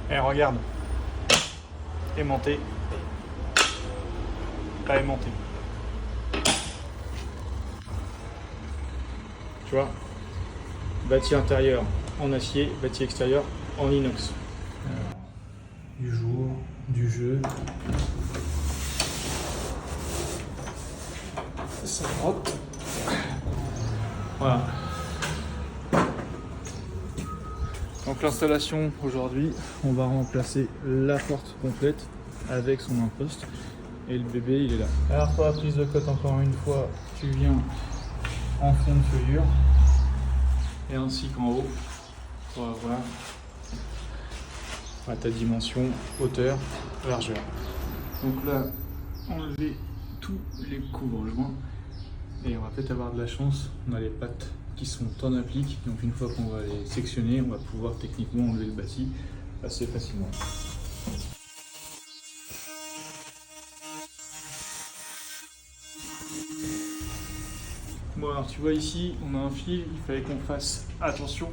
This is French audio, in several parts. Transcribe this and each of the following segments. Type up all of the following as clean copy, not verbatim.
Et regarde, aimanté, pas aimanté. Tu vois, bâti intérieur en acier, bâti extérieur en inox. Du jour, du jeu. Ça frotte. Voilà. Donc l'installation aujourd'hui, on va remplacer la porte complète avec son imposte et le bébé il est là. Alors pour la prise de cote encore une fois, tu viens en fond de feuillure et ainsi qu'en haut pour avoir ta dimension hauteur, largeur. Donc là, enlever tous les couvre-joints et on va peut-être avoir de la chance, on a les pattes qui sont en applique, donc une fois qu'on va les sectionner, on va pouvoir techniquement enlever le bâti assez facilement. Bon alors tu vois ici, on a un fil, il fallait qu'on fasse attention,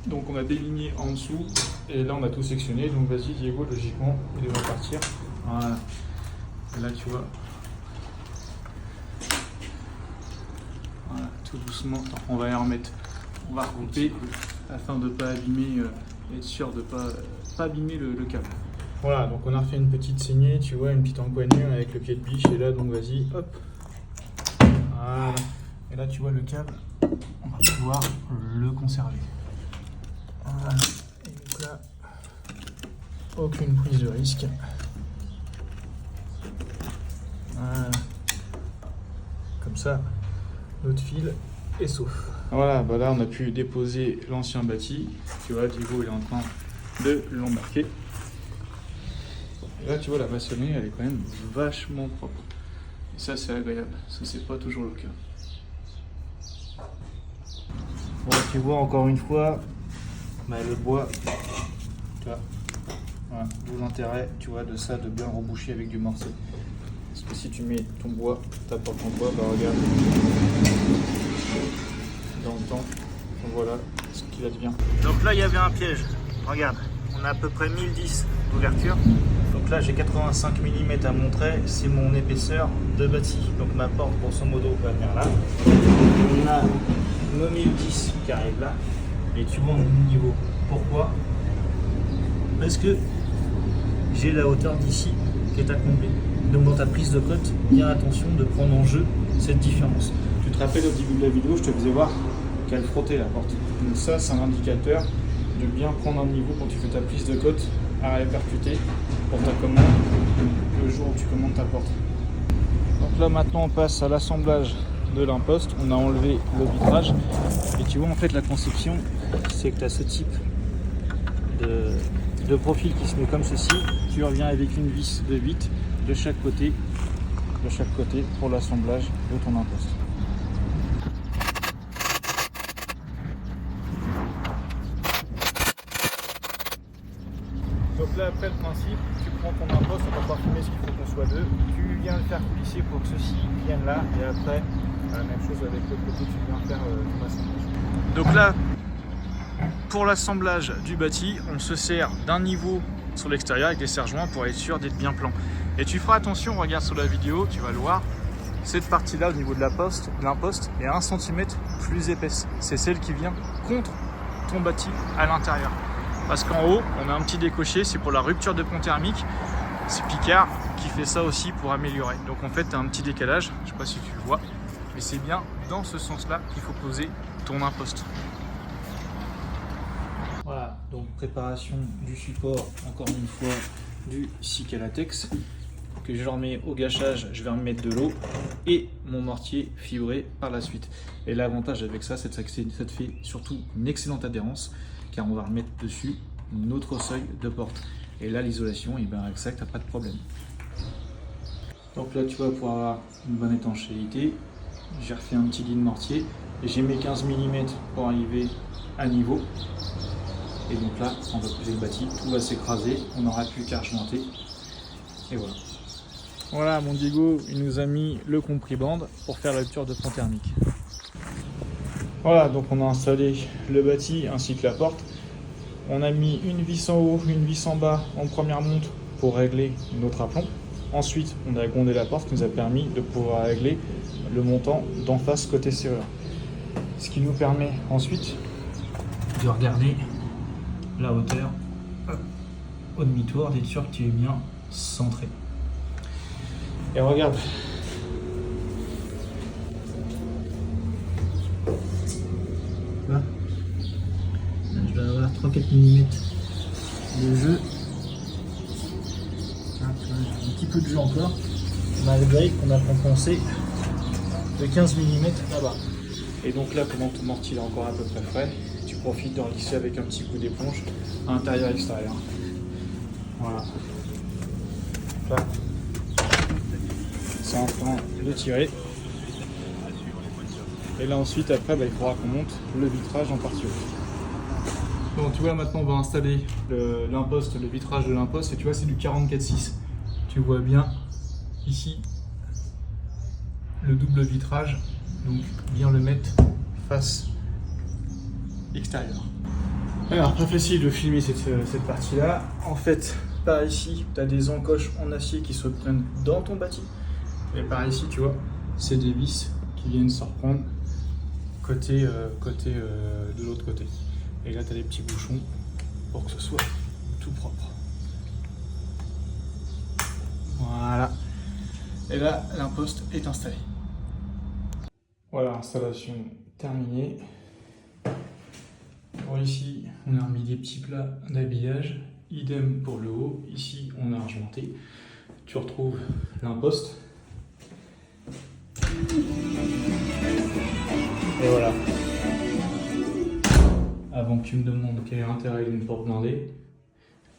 donc on a déligné en dessous, et là on a tout sectionné, donc vas-y Diego, logiquement, il devrait partir. Voilà, et là tu vois, voilà, tout doucement, on va y remettre, on va recouper afin de ne pas abîmer, être sûr de ne pas abîmer le câble. Voilà, donc on a refait une petite saignée, tu vois, une petite encoignure avec le pied de biche, et là donc vas-y, hop, voilà. Et là tu vois le câble, on va pouvoir le conserver. Voilà. Et donc là, aucune prise de risque. Voilà. Comme ça, notre fil est sauf. Voilà, bah là on a pu déposer l'ancien bâti. Tu vois, Diego il est en train de l'embarquer. Et là tu vois la maçonnerie elle est quand même vachement propre. Et ça c'est agréable, ça c'est pas toujours le cas. Bon, tu vois encore une fois, le bois, tu vois, voilà, d'où l'intérêt, tu vois, de ça, de bien reboucher avec du mortier. Parce que si tu mets ton bois, ta porte en bois, bah regarde, dans le temps, voilà ce qu'il advient. Donc là, il y avait un piège. Regarde, on a à peu près 1010 d'ouverture. Donc là, j'ai 85 mm à montrer, c'est mon épaisseur de bâti. Donc ma porte, grosso modo, va venir là. On a nos 1010 qui arrive là. Et tu vois mon niveau. Pourquoi? Parce que j'ai la hauteur d'ici qui est à combler. Donc dans ta prise de cote, bien attention de prendre en jeu cette différence. Tu te rappelles au début de la vidéo, je te faisais voir qu'elle frottait la porte. Donc ça, c'est un indicateur de bien prendre un niveau quand tu fais ta prise de cote à répercuter pour ta commande le jour où tu commandes ta porte. Donc là maintenant on passe à l'assemblage de l'imposte, on a enlevé le vitrage et tu vois en fait la conception c'est que tu as ce type de profil qui se met comme ceci, tu reviens avec une vis de 8 de chaque côté pour l'assemblage de ton imposte. Donc là après le principe, tu prends ton imposte, on va parfumer ce qu'il faut qu'on soit deux, tu viens le faire coulisser pour que ceci vienne là et après la même chose avec l'autre côté, tu viens faire ton assemblage. Donc là, pour l'assemblage du bâti, on se sert d'un niveau sur l'extérieur avec des serre-joints pour être sûr d'être bien plan. Et tu feras attention, regarde sur la vidéo, tu vas le voir, cette partie-là au niveau de l'imposte est 1 cm plus épaisse. C'est celle qui vient contre ton bâti à l'intérieur. Parce qu'en haut, on a un petit décoché, c'est pour la rupture de pont thermique. C'est Picard qui fait ça aussi pour améliorer. Donc en fait, tu as un petit décalage, je ne sais pas si tu le vois, mais c'est bien dans ce sens-là qu'il faut poser ton imposte. Voilà, donc préparation du support, encore une fois, du Cicalatex que je remets au gâchage, je vais remettre de l'eau et mon mortier fibré par la suite. Et l'avantage avec ça, c'est que ça te fait surtout une excellente adhérence car on va remettre dessus notre seuil de porte. Et là, l'isolation, et bien avec ça, tu n'as pas de problème. Donc là, tu vois, pour avoir une bonne étanchéité, j'ai refait un petit lit de mortier. J'ai mis 15 mm pour arriver à niveau. Et donc là, on va poser le bâti, tout va s'écraser, on n'aura plus qu'à rejointer. Et voilà. Voilà, mon Diego, il nous a mis le compris-bande pour faire la rupture de pont thermique. Voilà, donc on a installé le bâti ainsi que la porte. On a mis une vis en haut, une vis en bas en première monte pour régler notre aplomb. Ensuite, on a gondé la porte qui nous a permis de pouvoir régler le montant d'en face côté serrure. Ce qui nous permet ensuite de regarder la hauteur au demi-tour, d'être sûr que tu es bien centré. Et regarde. Là, je dois avoir 3-4 mm de jeu. J'ai un petit peu de jeu encore, malgré qu'on a compensé de 15 mm là-bas. Et donc là, pendant que ton mortier est encore à peu près frais, tu profites d'en lisser avec un petit coup d'éponge intérieur-extérieur. Voilà. Là, c'est en train de tirer. Et là ensuite, après, il faudra qu'on monte le vitrage en partie haute. Bon, tu vois, maintenant on va installer l'imposte, le vitrage de l'imposte, et tu vois, c'est du 44,6. Tu vois bien ici le double vitrage, donc bien le mettre face extérieure. Alors, pas facile de filmer cette partie-là. En fait, par ici, tu as des encoches en acier qui se prennent dans ton bâti. Et par ici, tu vois, c'est des vis qui viennent se reprendre côté de l'autre côté. Et là, tu as des petits bouchons pour que ce soit tout propre. Voilà. Et là, l'imposte est installé. Voilà, installation terminée. Pour ici, on a remis des petits plats d'habillage. Idem pour le haut. Ici, on a argenté. Tu retrouves l'imposte. Et voilà. Avant que tu me demandes quel est l'intérêt d'une porte blindée,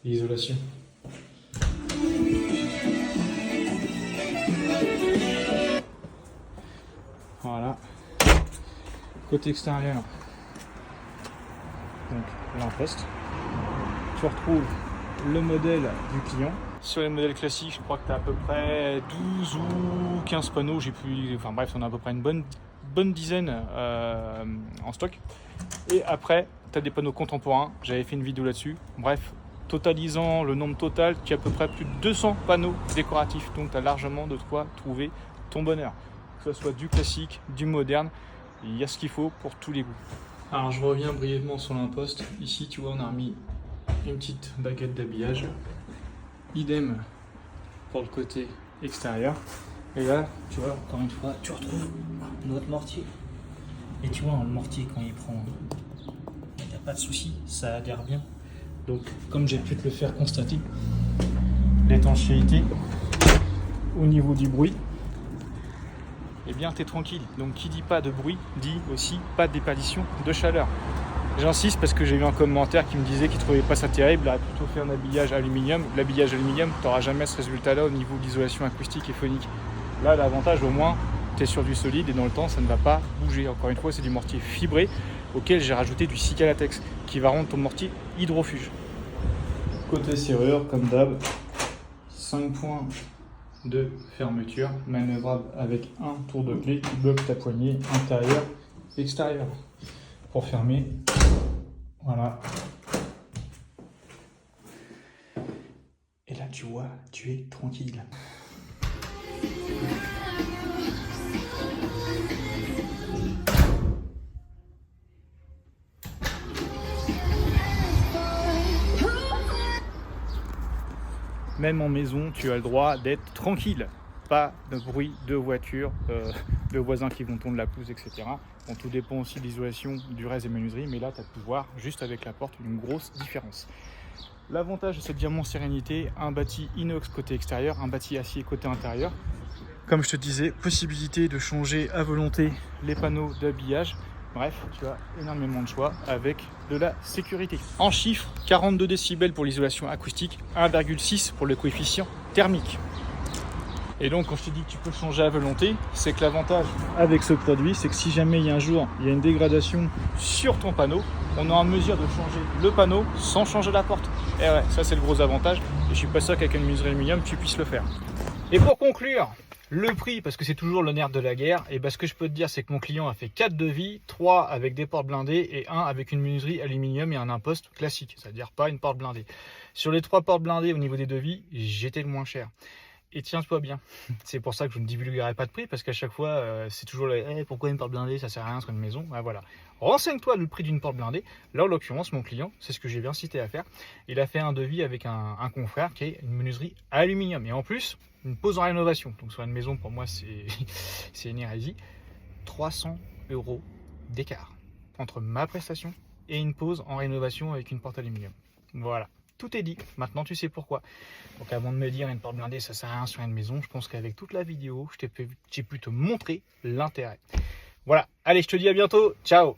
l'isolation. Voilà. Côté extérieur, donc l'imposte. Tu retrouves le modèle du client. Sur les modèles classiques, je crois que tu as à peu près 12 ou 15 panneaux. J'ai plus, enfin bref, on a à peu près une bonne dizaine en stock. Et après, tu as des panneaux contemporains. J'avais fait une vidéo là-dessus. Bref, totalisant le nombre total, tu as à peu près plus de 200 panneaux décoratifs. Donc tu as largement de quoi trouver ton bonheur. Que ce soit du classique, du moderne, il y a ce qu'il faut pour tous les goûts. Alors je reviens brièvement sur l'imposte. Ici, tu vois, on a remis une petite baguette d'habillage. Idem pour le côté extérieur. Et là, tu vois, encore une fois, tu retrouves notre mortier. Et tu vois, le mortier, quand il prend, il n'y a pas de souci, ça adhère bien. Donc, comme j'ai pu te le faire constater, l'étanchéité au niveau du bruit, eh bien, tu es tranquille. Donc, qui dit pas de bruit, dit aussi pas de déperdition de chaleur. J'insiste parce que j'ai vu un commentaire qui me disait qu'il ne trouvait pas ça terrible, il aurait plutôt fait un habillage aluminium. L'habillage aluminium, tu n'auras jamais ce résultat-là au niveau de l'isolation acoustique et phonique. Là, l'avantage au moins, tu es sur du solide et dans le temps, ça ne va pas bouger. Encore une fois, c'est du mortier fibré auquel j'ai rajouté du Cicalatex qui va rendre ton mortier hydrofuge. Côté serrure, comme d'hab, 5 points de fermeture manœuvrable avec un tour de clé qui bloque ta poignée intérieure, extérieure. Pour fermer, voilà. Et là, tu vois, tu es tranquille. Même en maison, tu as le droit d'être tranquille. Pas de bruit de voiture, de voisins qui vont tondre la pelouse, etc. Bon, tout dépend aussi de l'isolation du reste des menuiseries, mais là, tu as pu voir, juste avec la porte, une grosse différence. L'avantage de cette Diamant Sérénité, un bâti inox côté extérieur, un bâti acier côté intérieur. Comme je te disais, possibilité de changer à volonté les panneaux d'habillage. Bref, tu as énormément de choix avec de la sécurité. En chiffres, 42 décibels pour l'isolation acoustique, 1,6 pour le coefficient thermique. Et donc quand je te dis que tu peux changer à volonté, c'est que l'avantage avec ce produit, c'est que si jamais il y a un jour, il y a une dégradation sur ton panneau, on est en mesure de changer le panneau sans changer la porte. Et ouais, ça c'est le gros avantage. Et je suis pas sûr qu'avec une menuiserie aluminium, tu puisses le faire. Et pour conclure, le prix, parce que c'est toujours le nerf de la guerre, et ben ce que je peux te dire, c'est que mon client a fait 4 devis, 3 avec des portes blindées et 1 avec une menuiserie aluminium et un imposte classique, c'est-à-dire pas une porte blindée. Sur les 3 portes blindées au niveau des devis, j'étais le moins cher. Et tiens-toi bien, c'est pour ça que je ne divulguerai pas de prix, parce qu'à chaque fois, c'est toujours pourquoi une porte blindée, ça sert à rien sur une maison. Ben voilà. Renseigne-toi le prix d'une porte blindée. Là, en l'occurrence, mon client, c'est ce que j'ai bien cité à faire. Il a fait un devis avec un confrère qui est une menuiserie aluminium. Et en plus, une pose en rénovation. Donc sur une maison, pour moi, c'est une hérésie. 300 € d'écart entre ma prestation et une pose en rénovation avec une porte aluminium. Voilà. Tout est dit, maintenant tu sais pourquoi. Donc avant de me dire une porte blindée ça sert à rien sur une maison, je pense qu'avec toute la vidéo, j'ai pu te montrer l'intérêt. Voilà, allez je te dis à bientôt, ciao.